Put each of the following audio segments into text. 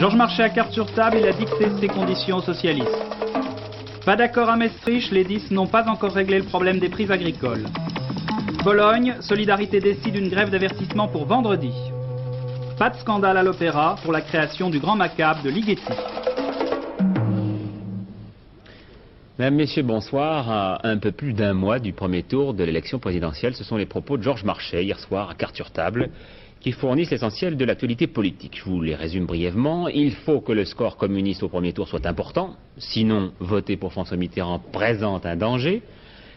Georges Marchais à carte sur table, il a dicté ses conditions aux socialistes. Pas d'accord à Maestricht, les 10 n'ont pas encore réglé le problème des prix agricoles. Bologne, Solidarité décide une grève d'avertissement pour vendredi. Pas de scandale à l'Opéra pour la création du Grand Macabre de Ligeti. Mesdames, Messieurs, bonsoir. À un peu plus d'un mois du premier tour de l'élection présidentielle, ce sont les propos de Georges Marchais hier soir à carte sur table qui fournissent l'essentiel de l'actualité politique. Je vous les résume brièvement. Il faut que le score communiste au premier tour soit important, sinon voter pour François Mitterrand présente un danger.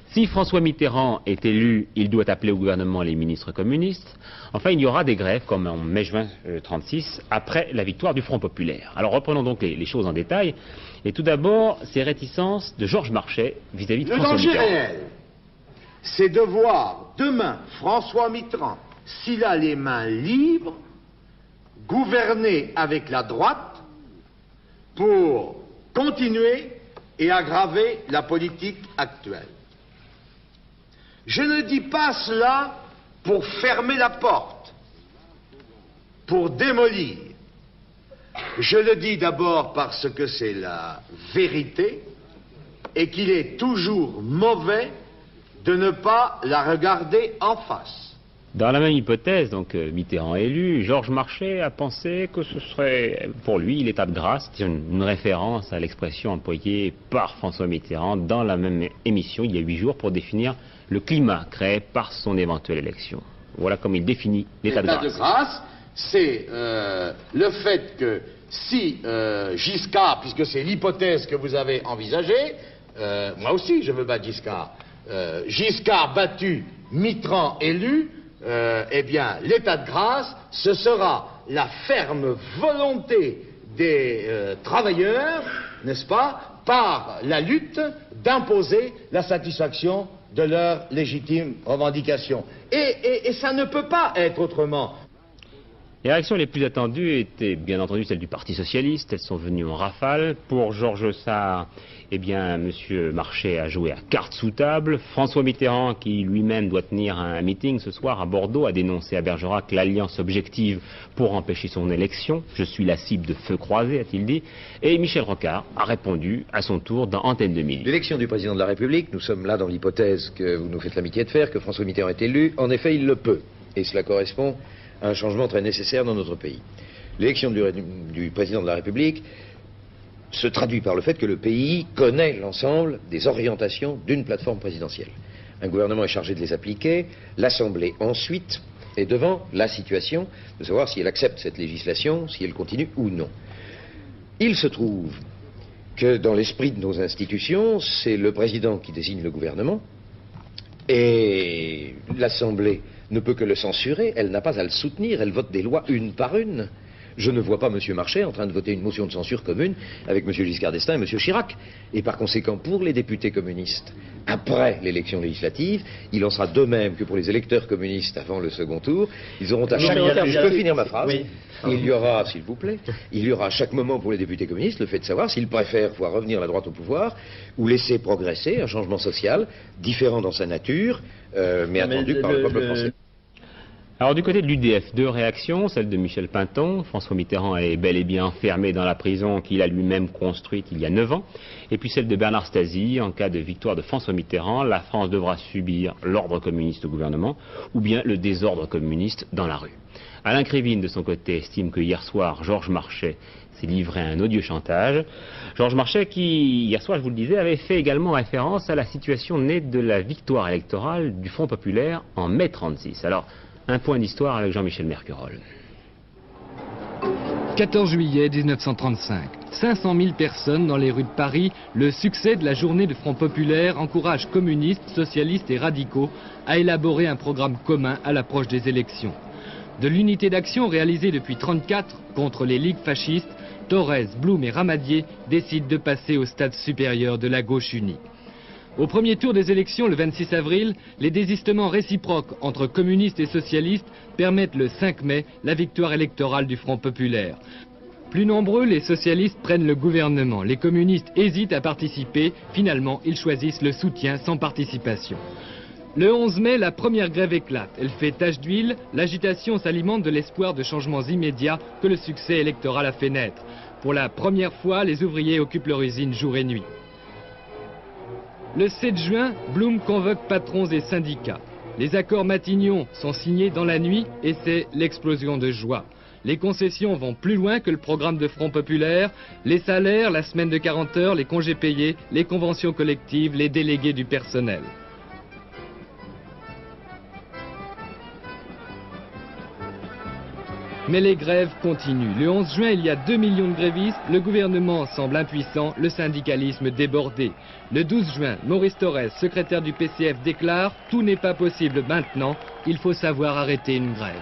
Si François Mitterrand est élu, il doit appeler au gouvernement les ministres communistes. Enfin, il y aura des grèves, comme en mai-juin 1936, après la victoire du Front populaire. Alors reprenons donc les choses en détail. Et tout d'abord, ces réticences de Georges Marchais vis-à-vis de François Mitterrand. Le danger réel, c'est de voir demain François Mitterrand, s'il a les mains libres, gouverner avec la droite pour continuer et aggraver la politique actuelle. Je ne dis pas cela pour fermer la porte, pour démolir. Je le dis d'abord parce que c'est la vérité et qu'il est toujours mauvais de ne pas la regarder en face. Dans la même hypothèse, donc Mitterrand élu, Georges Marchais a pensé que ce serait pour lui l'état de grâce, une référence à l'expression employée par François Mitterrand dans la même émission il y a 8 jours pour définir le climat créé par son éventuelle élection. Voilà comme il définit l'état de grâce. L'état de grâce, c'est le fait que si Giscard, puisque c'est l'hypothèse que vous avez envisagée, moi aussi je veux battre Giscard, Giscard battu, Mitterrand élu, eh bien l'état de grâce, ce sera la ferme volonté des travailleurs, n'est-ce pas, par la lutte d'imposer la satisfaction de leurs légitimes revendications. Et ça ne peut pas être autrement. Les réactions les plus attendues étaient bien entendu celles du Parti Socialiste. Elles sont venues en rafale. Pour Georges Sarr, eh bien, M. Marchais a joué à cartes sous table. François Mitterrand, qui lui-même doit tenir un meeting ce soir à Bordeaux, a dénoncé à Bergerac l'alliance objective pour empêcher son élection. Je suis la cible de feu croisé, a-t-il dit. Et Michel Rocard a répondu à son tour dans Antenne 2000. L'élection du président de la République, nous sommes là dans l'hypothèse que vous nous faites l'amitié de faire, que François Mitterrand est élu. En effet, il le peut. Et cela correspond à un changement très nécessaire dans notre pays. L'élection du président de la République se traduit par le fait que le pays connaît l'ensemble des orientations d'une plateforme présidentielle. Un gouvernement est chargé de les appliquer, l'Assemblée ensuite est devant la situation de savoir si elle accepte cette législation, si elle continue ou non. Il se trouve que dans l'esprit de nos institutions, c'est le président qui désigne le gouvernement et l'Assemblée ne peut que le censurer, elle n'a pas à le soutenir, elle vote des lois une par une. Je ne vois pas M. Marchais en train de voter une motion de censure commune avec M. Giscard d'Estaing et M. Chirac. Et par conséquent, pour les députés communistes, après l'élection législative, il en sera de même que pour les électeurs communistes avant le second tour. Ils auront à chaque moment... Je peux finir ma phrase. Oui. Il y aura, s'il vous plaît, il y aura à chaque moment pour les députés communistes le fait de savoir s'ils préfèrent voir revenir la droite au pouvoir ou laisser progresser un changement social différent dans sa nature, mais attendu par le peuple français. Alors du côté de l'UDF, 2 réactions, celle de Michel Pinton. François Mitterrand est bel et bien enfermé dans la prison qu'il a lui-même construite il y a 9 ans. Et puis celle de Bernard Stasi, en cas de victoire de François Mitterrand, la France devra subir l'ordre communiste au gouvernement ou bien le désordre communiste dans la rue. Alain Krivine, de son côté, estime que hier soir, Georges Marchais s'est livré à un odieux chantage. Georges Marchais qui, hier soir, je vous le disais, avait fait également référence à la situation née de la victoire électorale du Front populaire en mai 1936. Alors, un point d'histoire avec Jean-Michel Mercurol. 14 juillet 1935. 500 000 personnes dans les rues de Paris. Le succès de la journée de Front populaire encourage communistes, socialistes et radicaux à élaborer un programme commun à l'approche des élections. De l'unité d'action réalisée depuis 1934 contre les ligues fascistes, Thorez, Blum et Ramadier décident de passer au stade supérieur de la gauche unie. Au premier tour des élections, le 26 avril, les désistements réciproques entre communistes et socialistes permettent le 5 mai la victoire électorale du Front populaire. Plus nombreux, les socialistes prennent le gouvernement. Les communistes hésitent à participer. Finalement, ils choisissent le soutien sans participation. Le 11 mai, la première grève éclate. Elle fait tache d'huile. L'agitation s'alimente de l'espoir de changements immédiats que le succès électoral a fait naître. Pour la première fois, les ouvriers occupent leur usine jour et nuit. Le 7 juin, Blum convoque patrons et syndicats. Les accords Matignon sont signés dans la nuit et c'est l'explosion de joie. Les concessions vont plus loin que le programme de Front Populaire. Les salaires, la semaine de 40 heures, les congés payés, les conventions collectives, les délégués du personnel. Mais les grèves continuent. Le 11 juin, il y a 2 millions de grévistes. Le gouvernement semble impuissant, le syndicalisme débordé. Le 12 juin, Maurice Thorez, secrétaire du PCF, déclare « Tout n'est pas possible maintenant, il faut savoir arrêter une grève ».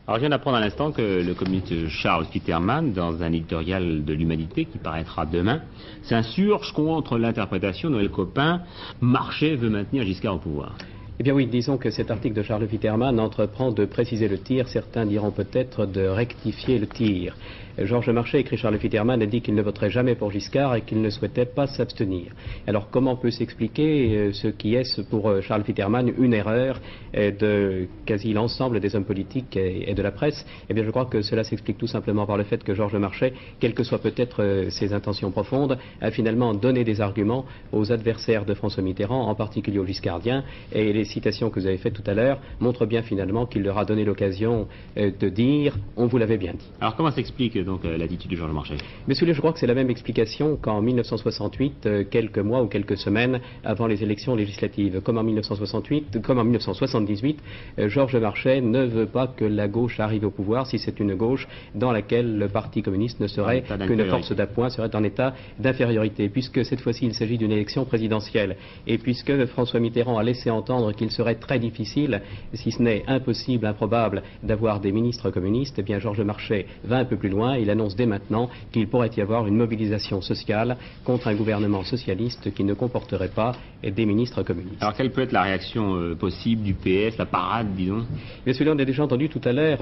Alors je viens d'apprendre à l'instant que le communiste Charles Fitterman, dans un éditorial de l'Humanité qui paraîtra demain, s'insurge contre l'interprétation Noël Copin « Marchais veut maintenir Giscard au pouvoir ». Eh bien oui, disons que cet article de Charles Fitterman entreprend de préciser le tir, certains diront peut-être de rectifier le tir. Georges Marchais, écrit Charles Fitterman, a dit qu'il ne voterait jamais pour Giscard et qu'il ne souhaitait pas s'abstenir. Alors comment peut s'expliquer ce qui est pour Charles Fitterman une erreur de quasi l'ensemble des hommes politiques et de la presse? Eh bien je crois que cela s'explique tout simplement par le fait que Georges Marchais, quelles que soient peut-être ses intentions profondes, a finalement donné des arguments aux adversaires de François Mitterrand, en particulier aux Giscardiens, et les citations que vous avez faites tout à l'heure montrent bien finalement qu'il leur a donné l'occasion de dire « on vous l'avait bien dit ». Alors comment s'explique donc l'attitude de Georges Marchais? Monsieur, je crois que c'est la même explication qu'en 1968, quelques mois ou quelques semaines avant les élections législatives. Comme en 1978, Georges Marchais ne veut pas que la gauche arrive au pouvoir si c'est une gauche dans laquelle le Parti communiste ne serait qu'une force d'appoint, serait en état d'infériorité, puisque cette fois-ci il s'agit d'une élection présidentielle. Et puisque François Mitterrand a laissé entendre qu'il serait très difficile, si ce n'est impossible, improbable, d'avoir des ministres communistes, eh bien Georges Marchais va un peu plus loin. Il annonce dès maintenant qu'il pourrait y avoir une mobilisation sociale contre un gouvernement socialiste qui ne comporterait pas des ministres communistes. Alors quelle peut être la réaction possible du PS, la parade, disons? Bien sûr, on a déjà entendu tout à l'heure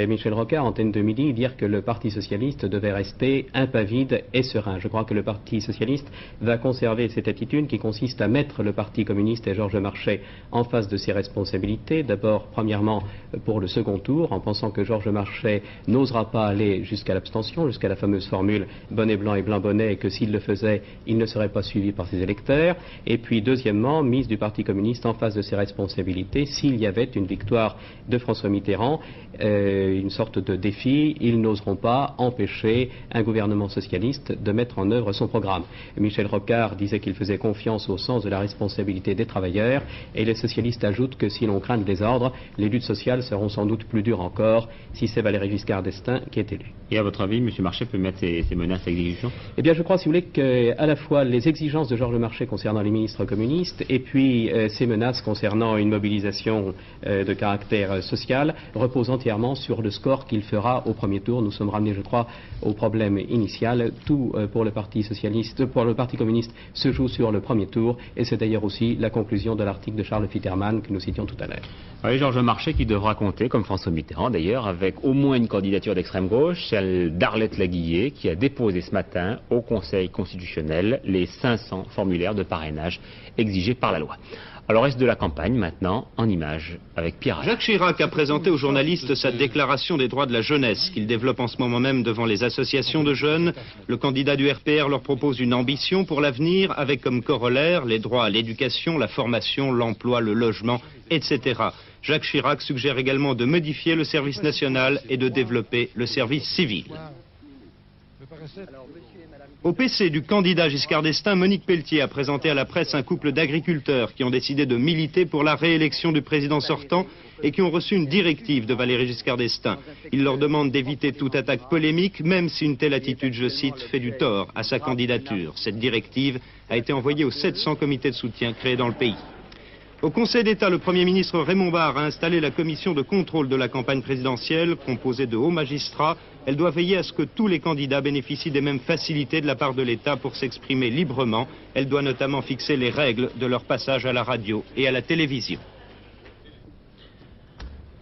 Michel Rocard, antenne de midi, dire que le Parti socialiste devait rester impavide et serein. Je crois que le Parti socialiste va conserver cette attitude qui consiste à mettre le Parti communiste et Georges Marchais en face de ses responsabilités. D'abord, premièrement, pour le second tour, en pensant que Georges Marchais n'osera pas aller jusqu'à l'abstention, jusqu'à la fameuse formule bonnet blanc et blanc bonnet, et que s'il le faisait, il ne serait pas suivi par ses électeurs. Et puis deuxièmement, mise du Parti communiste en face de ses responsabilités s'il y avait une victoire de François Mitterrand, une sorte de défi, ils n'oseront pas empêcher un gouvernement socialiste de mettre en œuvre son programme. Michel Rocard disait qu'il faisait confiance au sens de la responsabilité des travailleurs, et les socialistes ajoutent que si l'on craint le désordre, les luttes sociales seront sans doute plus dures encore si c'est Valéry Giscard d'Estaing qui est élu. Et à votre avis, M. Marchais peut mettre ces menaces à exécution? Eh bien, je crois, si vous voulez, qu'à la fois les exigences de Georges Marchais concernant les ministres communistes et puis ces menaces concernant une mobilisation de caractère social reposent entièrement sur le score qu'il fera au premier tour. Nous sommes ramenés, je crois, au problème initial. Tout pour le Parti socialiste, pour le Parti communiste se joue sur le premier tour, et c'est d'ailleurs aussi la conclusion de l'article de Charles Fitterman que nous citions tout à l'heure. Oui, Georges Marchais qui devra compter, comme François Mitterrand d'ailleurs, avec au moins une candidature d'extrême gauche, celle d'Arlette Laguillet, qui a déposé ce matin au Conseil constitutionnel les 500 formulaires de parrainage exigés par la loi. Alors reste de la campagne maintenant, en images, avec Pierre. Jacques Chirac a présenté aux journalistes sa déclaration des droits de la jeunesse, qu'il développe en ce moment même devant les associations de jeunes. Le candidat du RPR leur propose une ambition pour l'avenir, avec comme corollaire les droits à l'éducation, la formation, l'emploi, le logement, etc. Jacques Chirac suggère également de modifier le service national et de développer le service civil. Au PC du candidat Giscard d'Estaing, Monique Pelletier a présenté à la presse un couple d'agriculteurs qui ont décidé de militer pour la réélection du président sortant et qui ont reçu une directive de Valéry Giscard d'Estaing. Il leur demande d'éviter toute attaque polémique, même si une telle attitude, je cite, fait du tort à sa candidature. Cette directive a été envoyée aux 700 comités de soutien créés dans le pays. Au Conseil d'État, le Premier ministre Raymond Barre a installé la commission de contrôle de la campagne présidentielle, composée de hauts magistrats. Elle doit veiller à ce que tous les candidats bénéficient des mêmes facilités de la part de l'État pour s'exprimer librement. Elle doit notamment fixer les règles de leur passage à la radio et à la télévision.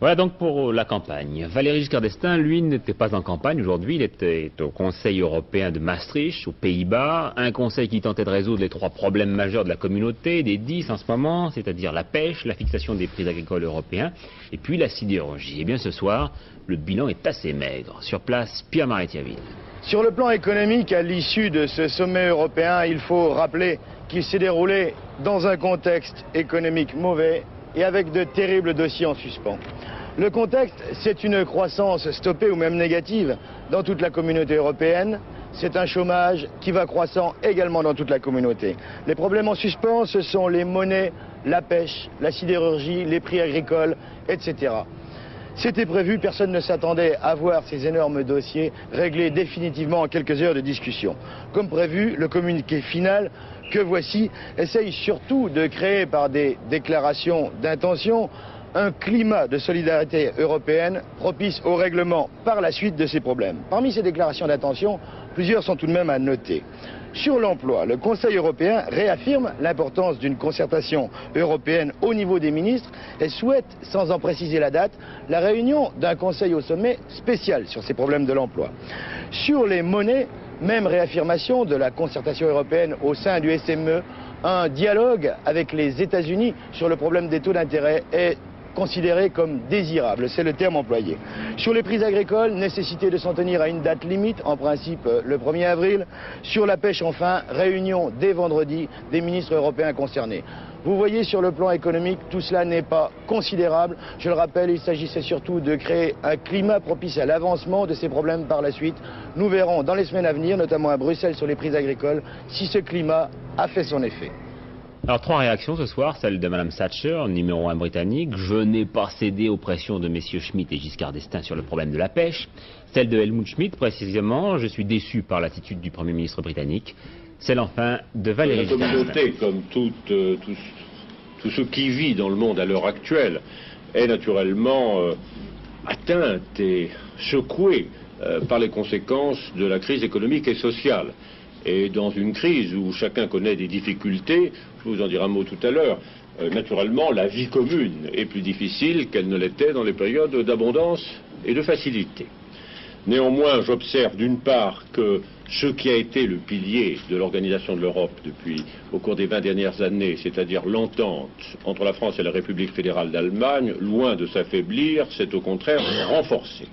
Voilà donc pour la campagne. Valéry Giscard d'Estaing, lui, n'était pas en campagne aujourd'hui, il était au Conseil européen de Maastricht, aux Pays-Bas, un conseil qui tentait de résoudre les 3 problèmes majeurs de la communauté, des 10 en ce moment, c'est-à-dire la pêche, la fixation des prix agricoles européens, et puis la sidérurgie. Et bien ce soir, le bilan est assez maigre. Sur place, Pierre-Marie Thiaville. Sur le plan économique, à l'issue de ce sommet européen, il faut rappeler qu'il s'est déroulé dans un contexte économique mauvais et avec de terribles dossiers en suspens. Le contexte, c'est une croissance stoppée ou même négative dans toute la communauté européenne. C'est un chômage qui va croissant également dans toute la communauté. Les problèmes en suspens, ce sont les monnaies, la pêche, la sidérurgie, les prix agricoles, etc. C'était prévu, personne ne s'attendait à voir ces énormes dossiers réglés définitivement en quelques heures de discussion. Comme prévu, le communiqué final que voici essaye surtout de créer par des déclarations d'intention un climat de solidarité européenne propice au règlement par la suite de ces problèmes. Parmi ces déclarations d'intention, plusieurs sont tout de même à noter. Sur l'emploi, le Conseil européen réaffirme l'importance d'une concertation européenne au niveau des ministres et souhaite, sans en préciser la date, la réunion d'un Conseil au sommet spécial sur ces problèmes de l'emploi. Sur les monnaies, même réaffirmation de la concertation européenne au sein du SME, un dialogue avec les États-Unis sur le problème des taux d'intérêt est considéré comme désirable, c'est le terme employé. Sur les prix agricoles, nécessité de s'en tenir à une date limite, en principe le 1er avril. Sur la pêche, enfin, réunion dès vendredi des ministres européens concernés. Vous voyez, sur le plan économique, tout cela n'est pas considérable. Je le rappelle, il s'agissait surtout de créer un climat propice à l'avancement de ces problèmes par la suite. Nous verrons dans les semaines à venir, notamment à Bruxelles sur les prix agricoles, si ce climat a fait son effet. Alors 3 réactions ce soir, celle de Mme Thatcher, numéro 1 britannique. Je n'ai pas cédé aux pressions de messieurs Schmitt et Giscard d'Estaing sur le problème de la pêche. Celle de Helmut Schmidt, précisément, je suis déçu par l'attitude du Premier ministre britannique. Celle enfin de Valéry Giscard d'Estaing. La communauté, comme tout ce qui vit dans le monde à l'heure actuelle, est naturellement atteinte et secouée par les conséquences de la crise économique et sociale. Et dans une crise où chacun connaît des difficultés, je vous en dirai un mot tout à l'heure, naturellement la vie commune est plus difficile qu'elle ne l'était dans les périodes d'abondance et de facilité. Néanmoins, j'observe d'une part que ce qui a été le pilier de l'organisation de l'Europe depuis au cours des 20 dernières années, c'est-à-dire l'entente entre la France et la République fédérale d'Allemagne, loin de s'affaiblir, s'est au contraire renforcée.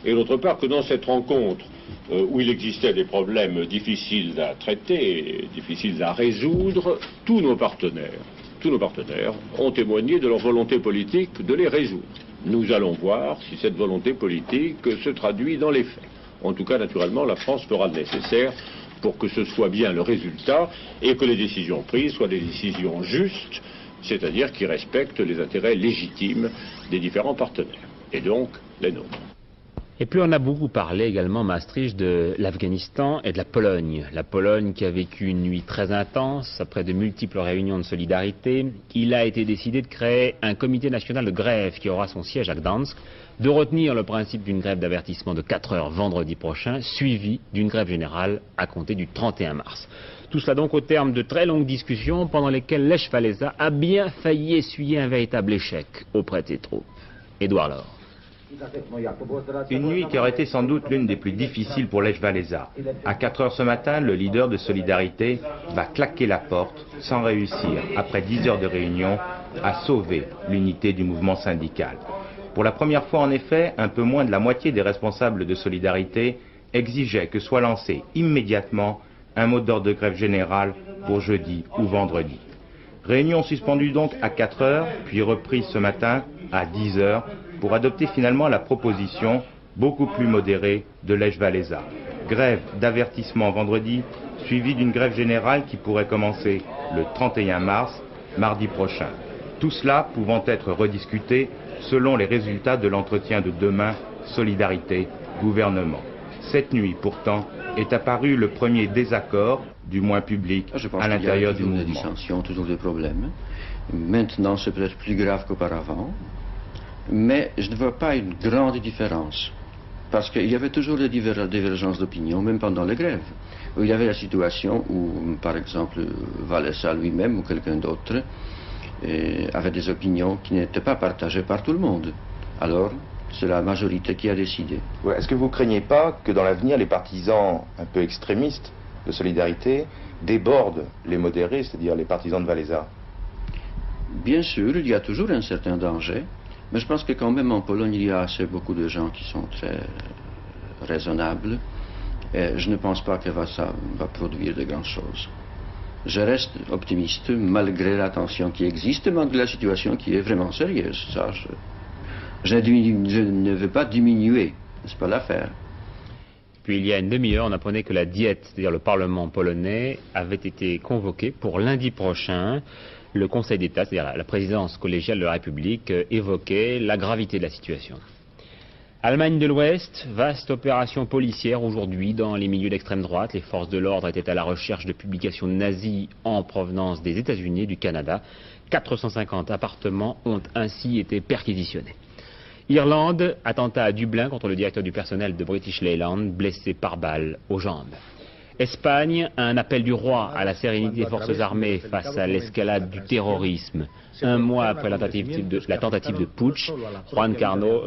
Et d'autre part que dans cette rencontre, où il existait des problèmes difficiles à traiter, difficiles à résoudre, tous nos partenaires ont témoigné de leur volonté politique de les résoudre. Nous allons voir si cette volonté politique se traduit dans les faits. En tout cas, naturellement, la France fera le nécessaire pour que ce soit bien le résultat et que les décisions prises soient des décisions justes, c'est-à-dire qui respectent les intérêts légitimes des différents partenaires, et donc les nôtres. Et puis on a beaucoup parlé également, Maastricht, de l'Afghanistan et de la Pologne. La Pologne qui a vécu une nuit très intense, après de multiples réunions de solidarité. Il a été décidé de créer un comité national de grève qui aura son siège à Gdansk, de retenir le principe d'une grève d'avertissement de 4 heures vendredi prochain, suivie d'une grève générale à compter du 31 mars. Tout cela donc au terme de très longues discussions pendant lesquelles Lech Walesa a bien failli essuyer un véritable échec auprès de ses troupes. Édouard Laure. Une nuit qui aurait été sans doute l'une des plus difficiles pour Lech Walesa. À 4 heures ce matin, le leader de Solidarité va claquer la porte sans réussir, après 10 heures de réunion, à sauver l'unité du mouvement syndical. Pour la première fois en effet, un peu moins de la moitié des responsables de Solidarité exigeaient que soit lancé immédiatement un mot d'ordre de grève générale pour jeudi ou vendredi. Réunion suspendue donc à 4 heures, puis reprise ce matin à 10 heures, pour adopter finalement la proposition beaucoup plus modérée de Lech Walesa. Grève d'avertissement vendredi, suivie d'une grève générale qui pourrait commencer le 31 mars, mardi prochain. Tout cela pouvant être rediscuté selon les résultats de l'entretien de demain, Solidarité-Gouvernement. Cette nuit, pourtant, est apparu le premier désaccord, du moins public, à l'intérieur du mouvement. Des dissensions, toujours des problèmes. Maintenant, c'est peut-être plus grave qu'auparavant. Mais je ne vois pas une grande différence, parce qu'il y avait toujours des divergences d'opinion, même pendant les grèves. Il y avait la situation où, par exemple, Walesa lui-même ou quelqu'un d'autre avait des opinions qui n'étaient pas partagées par tout le monde. alors c'est la majorité qui a décidé. Ouais, est-ce que vous ne craignez pas que dans l'avenir, les partisans un peu extrémistes de Solidarité débordent les modérés, c'est-à-dire les partisans de Wałęsa? Bien sûr, il y a toujours un certain danger, mais je pense que quand même en Pologne, il y a assez beaucoup de gens qui sont très raisonnables. Et je ne pense pas que ça va produire de grandes choses. Je reste optimiste malgré la tension qui existe, malgré la situation qui est vraiment sérieuse. Ça, je ne veux pas diminuer, c'est pas l'affaire. Puis il y a une demi-heure, on apprenait que la Diète, c'est-à-dire le Parlement polonais, avait été convoqué pour lundi prochain. Le Conseil d'État, c'est-à-dire la présidence collégiale de la République, évoquait la gravité de la situation. Allemagne de l'Ouest, vaste opération policière aujourd'hui dans les milieux d'extrême droite. Les forces de l'ordre étaient à la recherche de publications nazies en provenance des États-Unis et du Canada. 450 appartements ont ainsi été perquisitionnés. Irlande, attentat à Dublin contre le directeur du personnel de British Leyland, blessé par balle aux jambes. Espagne, un appel du roi à la sérénité des forces armées face à l'escalade du terrorisme. Un mois après la tentative de putsch, Juan Carlos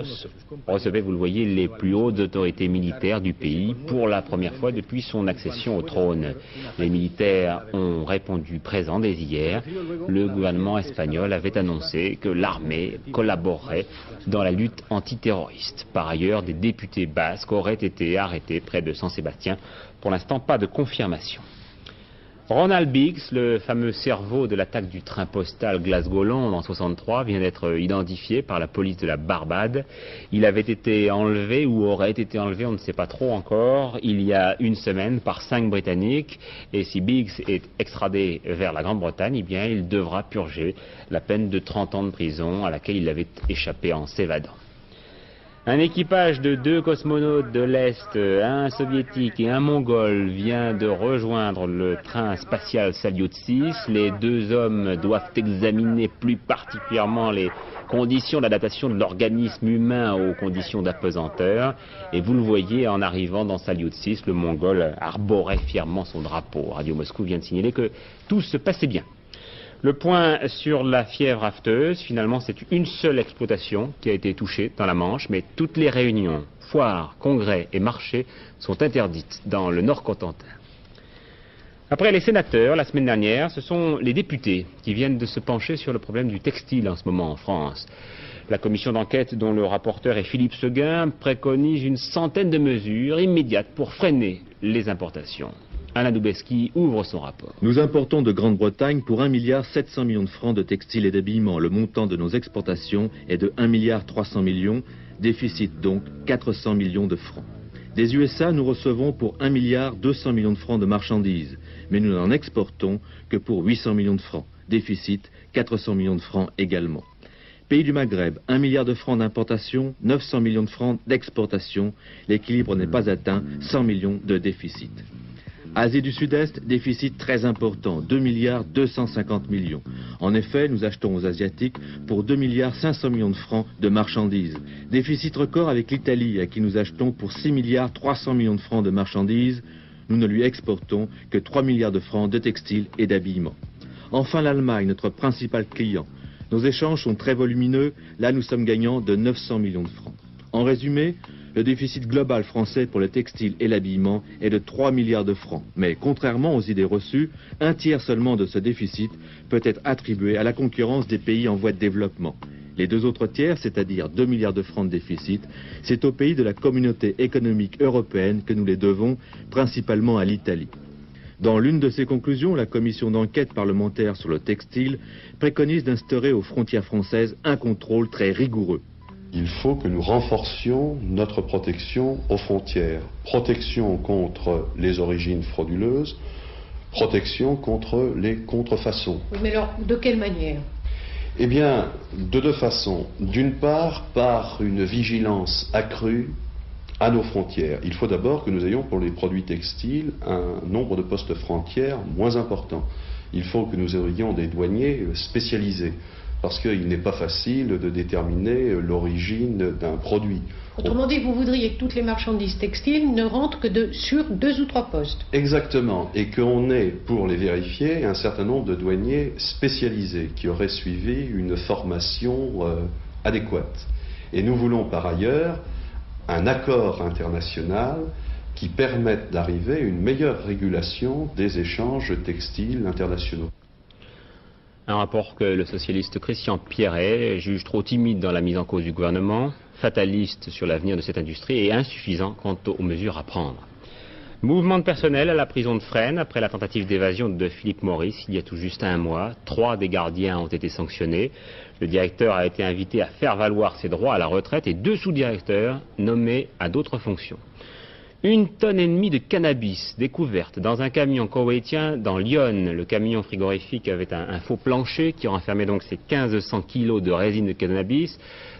recevait, vous le voyez, les plus hautes autorités militaires du pays pour la première fois depuis son accession au trône. Les militaires ont répondu présents dès hier. Le gouvernement espagnol avait annoncé que l'armée collaborerait dans la lutte antiterroriste. Par ailleurs, des députés basques auraient été arrêtés près de San Sébastien. Pour l'instant, pas de confirmation. Ronald Biggs, le fameux cerveau de l'attaque du train postal Glasgow-Londres en 1963, vient d'être identifié par la police de la Barbade. Il avait été enlevé ou aurait été enlevé, on ne sait pas trop encore, il y a une semaine par 5 Britanniques. Et si Biggs est extradé vers la Grande-Bretagne, eh bien, il devra purger la peine de 30 ans de prison à laquelle il avait échappé en s'évadant. Un équipage de 2 cosmonautes de l'Est, un soviétique et un mongol, vient de rejoindre le train spatial Salyut 6. Les 2 hommes doivent examiner plus particulièrement les conditions d'adaptation de l'organisme humain aux conditions d'apesanteur. Et vous le voyez en arrivant dans Salyut 6, le mongol arborait fièrement son drapeau. Radio Moscou vient de signaler que tout se passait bien. Le point sur la fièvre afteuse, finalement c'est une seule exploitation qui a été touchée dans la Manche, mais toutes les réunions, foires, congrès et marchés sont interdites dans le Nord-Cotentin. Après les sénateurs, la semaine dernière, ce sont les députés qui viennent de se pencher sur le problème du textile en ce moment en France. La commission d'enquête dont le rapporteur est Philippe Séguin préconise une centaine de mesures immédiates pour freiner les importations. Alain Doubleski ouvre son rapport. Nous importons de Grande-Bretagne pour 1,7 milliard de francs de textiles et d'habillement. Le montant de nos exportations est de 1,3 milliard, déficit donc 400 millions de francs. Des USA, nous recevons pour 1,2 milliard de francs de marchandises, mais nous n'en exportons que pour 800 millions de francs, déficit 400 millions de francs également. Pays du Maghreb, 1 milliard de francs d'importation, 900 millions de francs d'exportation. L'équilibre n'est pas atteint, 100 millions de déficit. Asie du Sud-Est, déficit très important, 2,250 milliards. En effet, nous achetons aux Asiatiques pour 2,5 milliard de francs de marchandises. Déficit record avec l'Italie, à qui nous achetons pour 6,3 milliard de francs de marchandises. Nous ne lui exportons que 3 milliards de francs de textiles et d'habillement. Enfin, l'Allemagne, notre principal client. Nos échanges sont très volumineux, là nous sommes gagnants de 900 millions de francs. En résumé, le déficit global français pour le textile et l'habillement est de 3 milliards de francs. Mais contrairement aux idées reçues, un tiers seulement de ce déficit peut être attribué à la concurrence des pays en voie de développement. Les 2 autres tiers, c'est-à-dire 2 milliards de francs de déficit, c'est aux pays de la communauté économique européenne que nous les devons, principalement à l'Italie. Dans l'une de ses conclusions, la commission d'enquête parlementaire sur le textile préconise d'instaurer aux frontières françaises un contrôle très rigoureux. Il faut que nous renforcions notre protection aux frontières. Protection contre les origines frauduleuses, protection contre les contrefaçons. Oui, mais alors, de quelle manière? Eh bien, de 2 façons. D'une part, par une vigilance accrue à nos frontières. Il faut d'abord que nous ayons pour les produits textiles un nombre de postes frontières moins important. Il faut que nous ayons des douaniers spécialisés, parce qu'il n'est pas facile de déterminer l'origine d'un produit. Autrement dit, vous voudriez que toutes les marchandises textiles ne rentrent que sur 2 ou 3 postes. Exactement, et qu'on ait, pour les vérifier, un certain nombre de douaniers spécialisés qui auraient suivi une formation adéquate. Et nous voulons par ailleurs un accord international qui permette d'arriver à une meilleure régulation des échanges textiles internationaux. Un rapport que le socialiste Christian Pierret juge trop timide dans la mise en cause du gouvernement, fataliste sur l'avenir de cette industrie et insuffisant quant aux mesures à prendre. Mouvement de personnel à la prison de Fresnes après la tentative d'évasion de Philippe Maurice il y a tout juste un mois. 3 des gardiens ont été sanctionnés. Le directeur a été invité à faire valoir ses droits à la retraite et 2 sous-directeurs nommés à d'autres fonctions. 1,5 tonne de cannabis découverte dans un camion koweïtien dans Lyon. Le camion frigorifique avait un faux plancher qui renfermait donc ces 1500 kilos de résine de cannabis.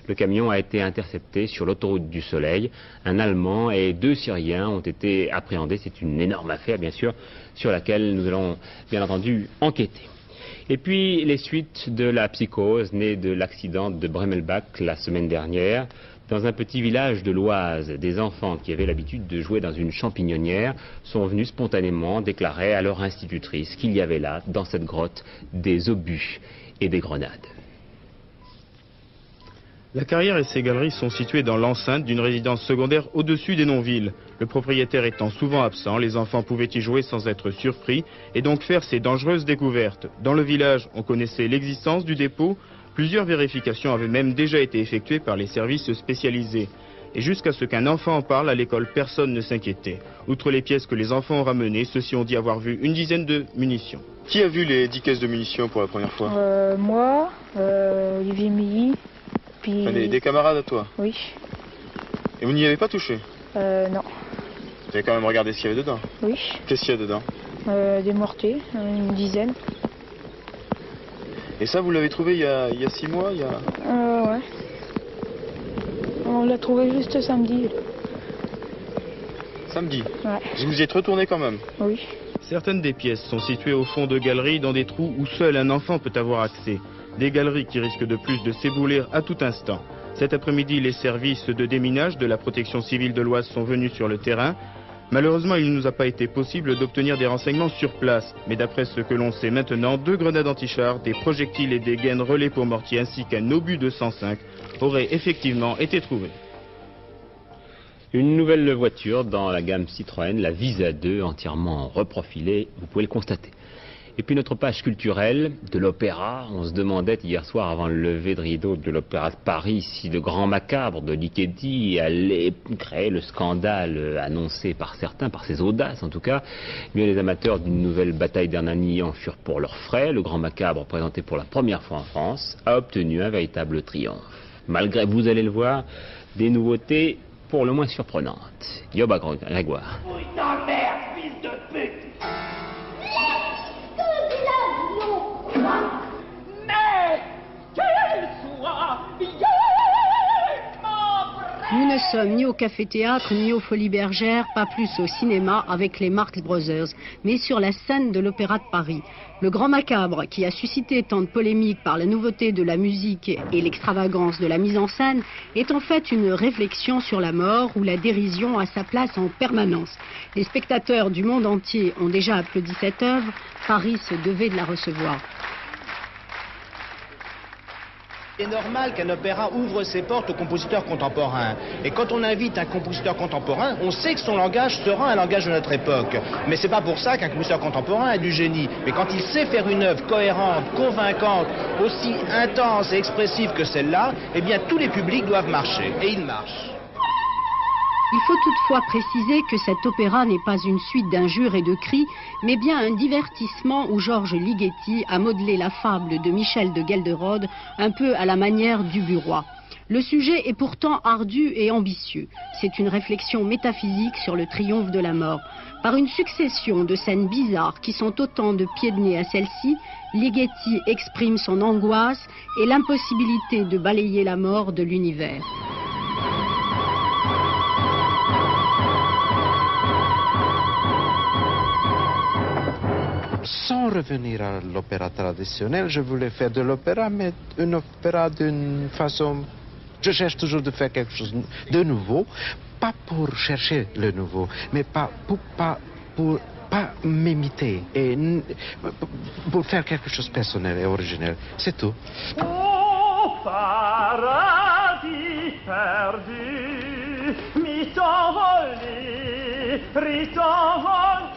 Le camion a été intercepté sur l'autoroute du Soleil. Un Allemand et 2 Syriens ont été appréhendés. C'est une énorme affaire, bien sûr, sur laquelle nous allons, bien entendu, enquêter. Et puis, les suites de la psychose née de l'accident de Bremelbach la semaine dernière. Dans un petit village de l'Oise, des enfants qui avaient l'habitude de jouer dans une champignonnière sont venus spontanément déclarer à leur institutrice qu'il y avait là, dans cette grotte, des obus et des grenades. La carrière et ses galeries sont situées dans l'enceinte d'une résidence secondaire au-dessus des non-villes. Le propriétaire étant souvent absent, les enfants pouvaient y jouer sans être surpris et donc faire ces dangereuses découvertes. Dans le village, on connaissait l'existence du dépôt. Plusieurs vérifications avaient même déjà été effectuées par les services spécialisés. Et jusqu'à ce qu'un enfant en parle à l'école, personne ne s'inquiétait. Outre les pièces que les enfants ont ramenées, ceux-ci ont dit avoir vu une dizaine de munitions. Qui a vu les 10 caisses de munitions pour la première fois? Moi, Olivier Milly, puis... Des camarades à toi? Oui. Et vous n'y avez pas touché? Non. Vous avez quand même regardé ce qu'il y avait dedans? Oui. Qu'est-ce qu'il y a dedans? Des mortiers, une dizaine. Et ça, vous l'avez trouvé il y a 6 mois Ouais. On l'a trouvé juste samedi. Samedi? Ouais. Vous y êtes retourné quand même? Oui. Certaines des pièces sont situées au fond de galeries dans des trous où seul un enfant peut avoir accès. Des galeries qui risquent de plus de s'ébouler à tout instant. Cet après-midi, les services de déminage de la protection civile de l'Oise sont venus sur le terrain. Malheureusement, il ne nous a pas été possible d'obtenir des renseignements sur place. Mais d'après ce que l'on sait maintenant, 2 grenades anti-chars, des projectiles et des gaines relais pour mortier ainsi qu'un obus de 105 auraient effectivement été trouvés. Une nouvelle voiture dans la gamme Citroën, la Visa 2, entièrement reprofilée, vous pouvez le constater. Et puis notre page culturelle de l'opéra, on se demandait hier soir avant le lever de rideau de l'Opéra de Paris si le Grand Macabre de Ligeti allait créer le scandale annoncé par certains, par ses audaces en tout cas. Bien, les amateurs d'une nouvelle bataille d'Hernani en furent pour leurs frais. Le Grand Macabre, présenté pour la première fois en France, a obtenu un véritable triomphe. Malgré, vous allez le voir, des nouveautés pour le moins surprenantes. Yoba Grégoire. Putain de merde, fils de pute! Nous ne sommes ni au café-théâtre, ni aux Folies Bergères, pas plus au cinéma avec les Marx Brothers, mais sur la scène de l'Opéra de Paris. Le Grand Macabre, qui a suscité tant de polémiques par la nouveauté de la musique et l'extravagance de la mise en scène, est en fait une réflexion sur la mort où la dérision a sa place en permanence. Les spectateurs du monde entier ont déjà applaudi cette œuvre, Paris se devait de la recevoir. C'est normal qu'un opéra ouvre ses portes aux compositeurs contemporains. Et quand on invite un compositeur contemporain, on sait que son langage sera un langage de notre époque. Mais c'est pas pour ça qu'un compositeur contemporain a du génie. Mais quand il sait faire une œuvre cohérente, convaincante, aussi intense et expressive que celle-là, eh bien tous les publics doivent marcher. Et ils marchent. Il faut toutefois préciser que cet opéra n'est pas une suite d'injures et de cris, mais bien un divertissement où Georges Ligeti a modelé la fable de Michel de Gelderode un peu à la manière du Burois. Le sujet est pourtant ardu et ambitieux. C'est une réflexion métaphysique sur le triomphe de la mort. Par une succession de scènes bizarres qui sont autant de pieds de nez à celle-ci, Ligeti exprime son angoisse et l'impossibilité de balayer la mort de l'univers. Sans revenir à l'opéra traditionnel, je voulais faire de l'opéra, mais un opéra d'une façon... Je cherche toujours de faire quelque chose de nouveau, pas pour chercher le nouveau, mais pas m'imiter, et pour faire quelque chose de personnel et original. C'est tout. Au paradis, perdu, mi s'envoler, ritonne,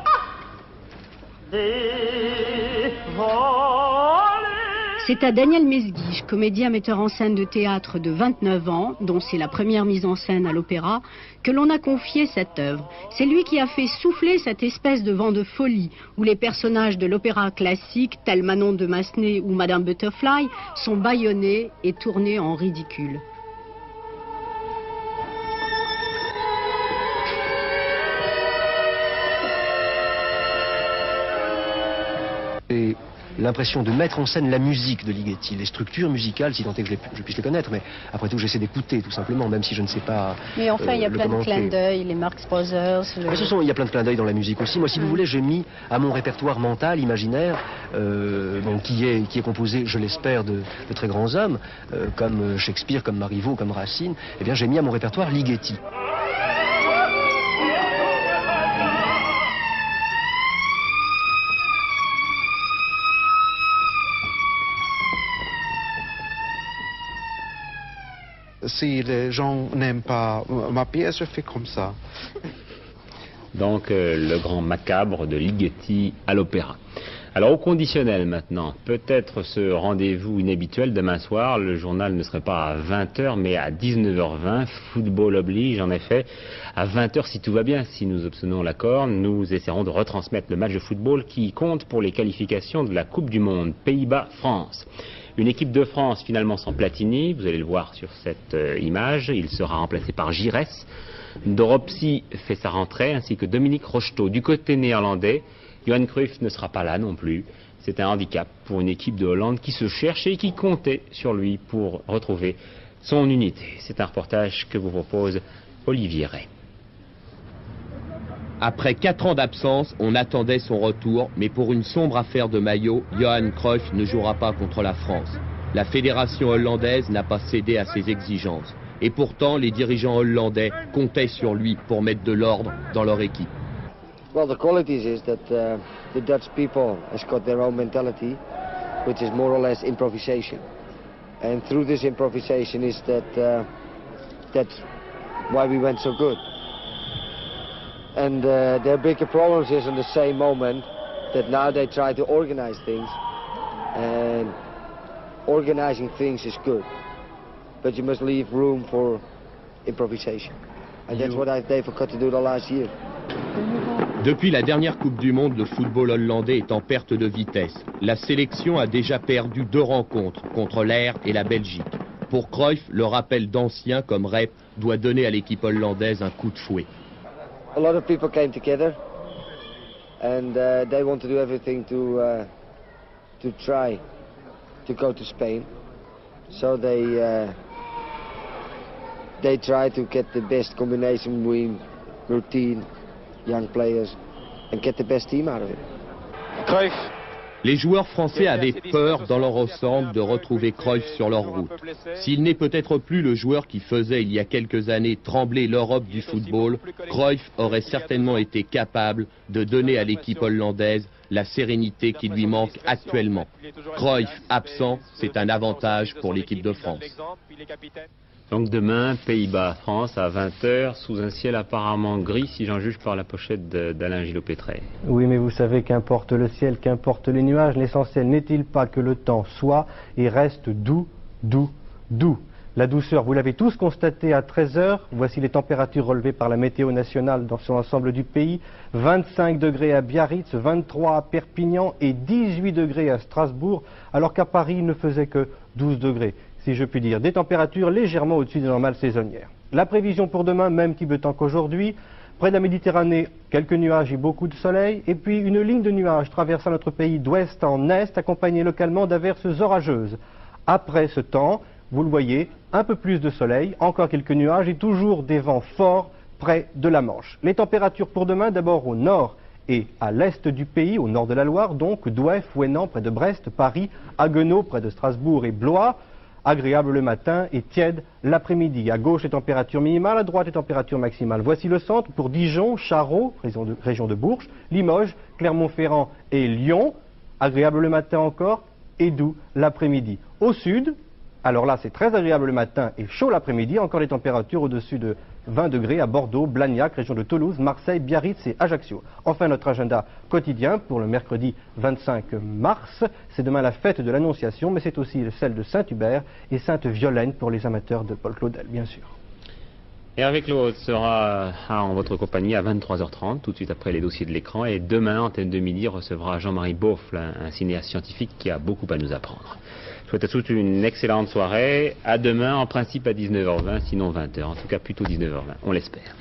C'est à Daniel Mesguich, comédien metteur en scène de théâtre de 29 ans, dont c'est la première mise en scène à l'opéra, que l'on a confié cette œuvre. C'est lui qui a fait souffler cette espèce de vent de folie, où les personnages de l'opéra classique, tels Manon de Massenet ou Madame Butterfly, sont bâillonnés et tournés en ridicule. Et l'impression de mettre en scène la musique de Ligeti, les structures musicales, si tant est que je puisse les connaître, mais après tout j'essaie d'écouter tout simplement, même si je ne sais pas. Mais enfin il y a plein de clins d'œil, les Marx Brothers. Il y a plein de clins d'œil dans la musique aussi. Moi, si vous voulez, j'ai mis à mon répertoire mental, imaginaire, qui est composé, je l'espère, de très grands hommes, comme Shakespeare, comme Marivaux, comme Racine, eh bien j'ai mis à mon répertoire Ligeti. Si les gens n'aiment pas ma pièce, je fais comme ça. Donc le grand macabre de Ligeti à l'opéra. Alors au conditionnel maintenant, peut-être ce rendez-vous inhabituel demain soir, le journal ne serait pas à 20h mais à 19h20, football oblige en effet, à 20h si tout va bien, si nous obtenons l'accord, nous essaierons de retransmettre le match de football qui compte pour les qualifications de la Coupe du Monde, Pays-Bas-France. Une équipe de France finalement sans Platini, vous allez le voir sur cette image, il sera remplacé par Giresse. Doropsy fait sa rentrée ainsi que Dominique Rocheteau. Du côté néerlandais, Johan Cruyff ne sera pas là non plus. C'est un handicap pour une équipe de Hollande qui se cherche et qui comptait sur lui pour retrouver son unité. C'est un reportage que vous propose Olivier Ray. Après 4 ans d'absence, on attendait son retour, mais pour une sombre affaire de maillot, Johan Cruyff ne jouera pas contre la France. La fédération hollandaise n'a pas cédé à ses exigences. Et pourtant, les dirigeants hollandais comptaient sur lui pour mettre de l'ordre dans leur équipe. Well, the qualities is that the Dutch people has got their own mentality, which is more or less improvisation. And through this improvisation is that's why we went so good. And their bigger problems is in the same moment that now they try to organize things, and organizing things is good, but you must leave room for improvisation, and that's what they've got to do the last year. Depuis la dernière Coupe du Monde, le football hollandais est en perte de vitesse. La sélection a déjà perdu 2 rencontres contre l'Air et la Belgique. Pour Cruyff, le rappel d'anciens comme Rep doit donner à l'équipe hollandaise un coup de fouet. A lot of people came together, and they want to do everything to try to go to Spain. So they try to get the best combination between routine, young players, and get the best team out of it. Cruyff. Les joueurs français avaient peur dans leur ensemble de retrouver Cruyff sur leur route. S'il n'est peut-être plus le joueur qui faisait il y a quelques années trembler l'Europe du football, Cruyff aurait certainement été capable de donner à l'équipe hollandaise la sérénité qui lui manque actuellement. Cruyff absent, c'est un avantage pour l'équipe de France. Donc demain, Pays-Bas-France à 20h, sous un ciel apparemment gris, si j'en juge par la pochette d'Alain Gillot-Pétret. Oui, mais vous savez, qu'importe le ciel, qu'importe les nuages, l'essentiel n'est-il pas que le temps soit et reste doux, doux, doux. La douceur, vous l'avez tous constaté à 13h, voici les températures relevées par la météo nationale dans son ensemble du pays. 25 degrés à Biarritz, 23 à Perpignan et 18 degrés à Strasbourg, alors qu'à Paris il ne faisait que 12 degrés. Si je puis dire, des températures légèrement au-dessus des normales saisonnières. La prévision pour demain, même type de temps qu'aujourd'hui, près de la Méditerranée, quelques nuages et beaucoup de soleil, et puis une ligne de nuages traversant notre pays d'ouest en est, accompagnée localement d'averses orageuses. Après ce temps, vous le voyez, un peu plus de soleil, encore quelques nuages et toujours des vents forts près de la Manche. Les températures pour demain, d'abord au nord et à l'est du pays, au nord de la Loire, donc Douai, Fouesnant près de Brest, Paris, Haguenau près de Strasbourg et Blois. Agréable le matin et tiède l'après-midi. À gauche, les températures minimales, à droite, les températures maximales. Voici le centre pour Dijon, Charroux, région de Bourges, Limoges, Clermont-Ferrand et Lyon. Agréable le matin encore et doux l'après-midi. Au sud, Alors là, c'est très agréable le matin et chaud l'après-midi. Encore des températures au-dessus de 20 degrés à Bordeaux, Blagnac, région de Toulouse, Marseille, Biarritz et Ajaccio. Enfin, notre agenda quotidien pour le mercredi 25 mars. C'est demain la fête de l'Annonciation, mais c'est aussi celle de Saint-Hubert et Sainte-Violaine pour les amateurs de Paul Claudel, bien sûr. Hervé Claude sera en votre compagnie à 23h30, tout de suite après les dossiers de l'écran. Et demain, Antenne de Midi recevra Jean-Marie Beaufle, un cinéaste scientifique qui a beaucoup à nous apprendre. Je souhaite à tous une excellente soirée. À demain, en principe à 19h20, sinon 20h. En tout cas, plutôt 19h20. On l'espère.